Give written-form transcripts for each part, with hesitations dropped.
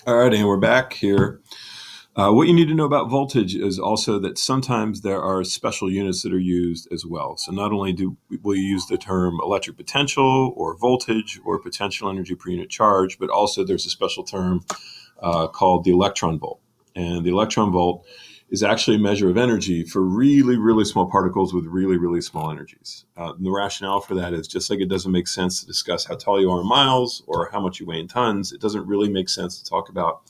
All right, and we're back here. What you need to know about voltage is also that sometimes there are special units that are used as well. So not only will you use the term electric potential or voltage or potential energy per unit charge, but also there's a special term called the electron volt. And the electron volt is actually a measure of energy for really, really small particles with really, really small energies. And the rationale for that is just like it doesn't make sense to discuss how tall you are in miles or how much you weigh in tons, it doesn't really make sense to talk about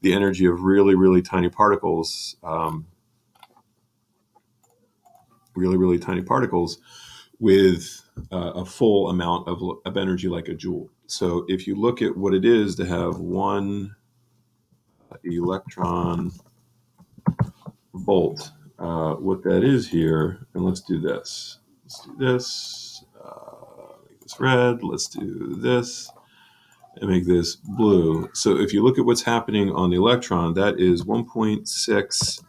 the energy of really, really tiny particles, with a full amount of energy like a joule. So if you look at what it is to have one electron volt, what that is here, and let's do this. Let's do this. Make this red. Let's do this and make this blue. So if you look at what's happening on the electron, that is 1.6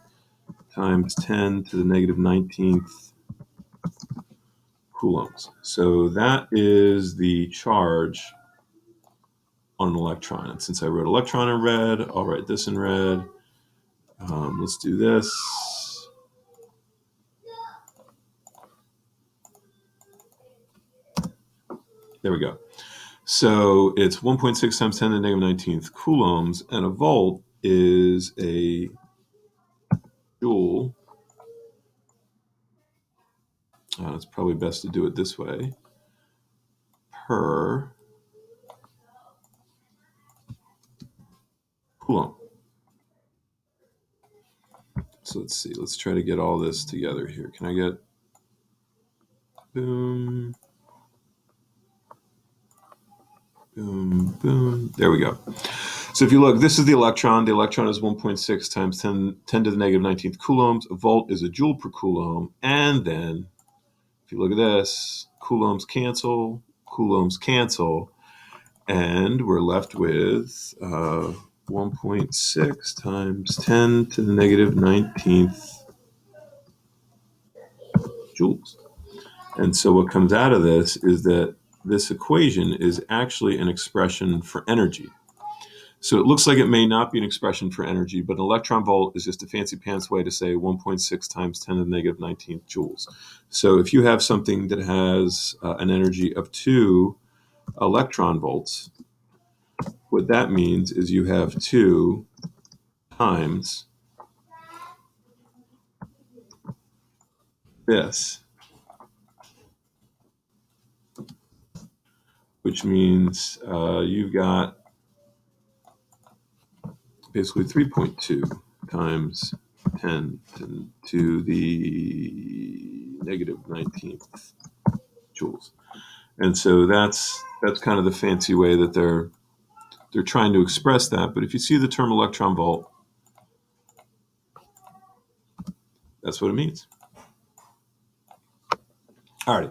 times 10 to the negative 19th coulombs. So that is the charge on an electron. And since I wrote electron in red, I'll write this in red. Let's do this. There we go. So it's 1.6 times 10 to the negative 19th coulombs, and a volt is a joule. It's probably best to do it this way. Per coulomb. So let's see. Let's try to get all this together here. Can I get boom, boom, boom? There we go. So if you look, this is the electron. The electron is 1.6 times 10 to the negative 19th coulombs. A volt is a joule per coulomb. And then if you look at this, coulombs cancel, and we're left with 1.6 times 10 to the negative 19th joules. And so what comes out of this is that this equation is actually an expression for energy. So it looks like it may not be an expression for energy, but an electron volt is just a fancy pants way to say 1.6 times 10 to the negative 19th joules. So if you have something that has an energy of 2 electron volts, what that means is you have 2 times this, which means you've got basically 3.2 times 10 to the negative 19th joules. And so that's kind of the fancy way that they're trying to express that. But if you see the term electron volt, that's what it means. All right.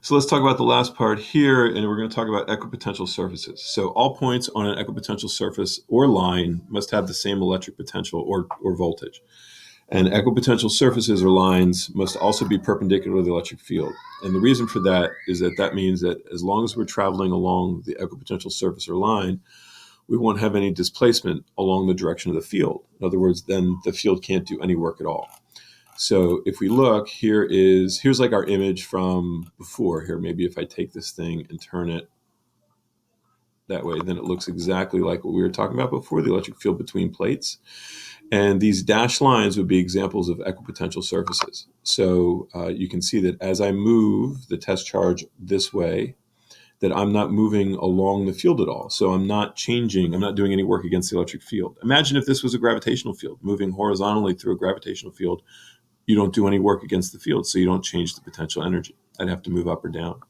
So let's talk about the last part here, and we're going to talk about equipotential surfaces. So all points on an equipotential surface or line must have the same electric potential or voltage. And equipotential surfaces or lines must also be perpendicular to the electric field. And the reason for that is that means that as long as we're traveling along the equipotential surface or line, we won't have any displacement along the direction of the field. In other words, then the field can't do any work at all. So if we look, here's like our image from before here. Maybe if I take this thing and turn it that way, then it looks exactly like what we were talking about before, the electric field between plates. And these dashed lines would be examples of equipotential surfaces. So you can see that as I move the test charge this way, that I'm not moving along the field at all. So I'm not doing any work against the electric field. Imagine if this was a gravitational field, moving horizontally through a gravitational field. You don't do any work against the field, so you don't change the potential energy. I'd have to move up or down.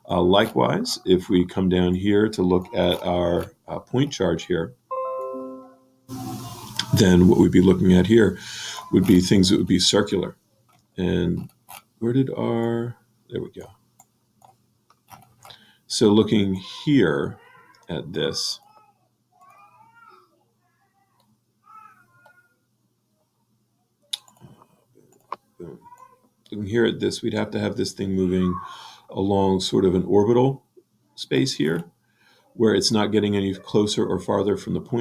Likewise, if we come down here to look at our point charge here, then what we'd be looking at here would be things that would be circular. And there we go. So looking here at this, we'd have to have this thing moving along sort of an orbital space here, where it's not getting any closer or farther from the point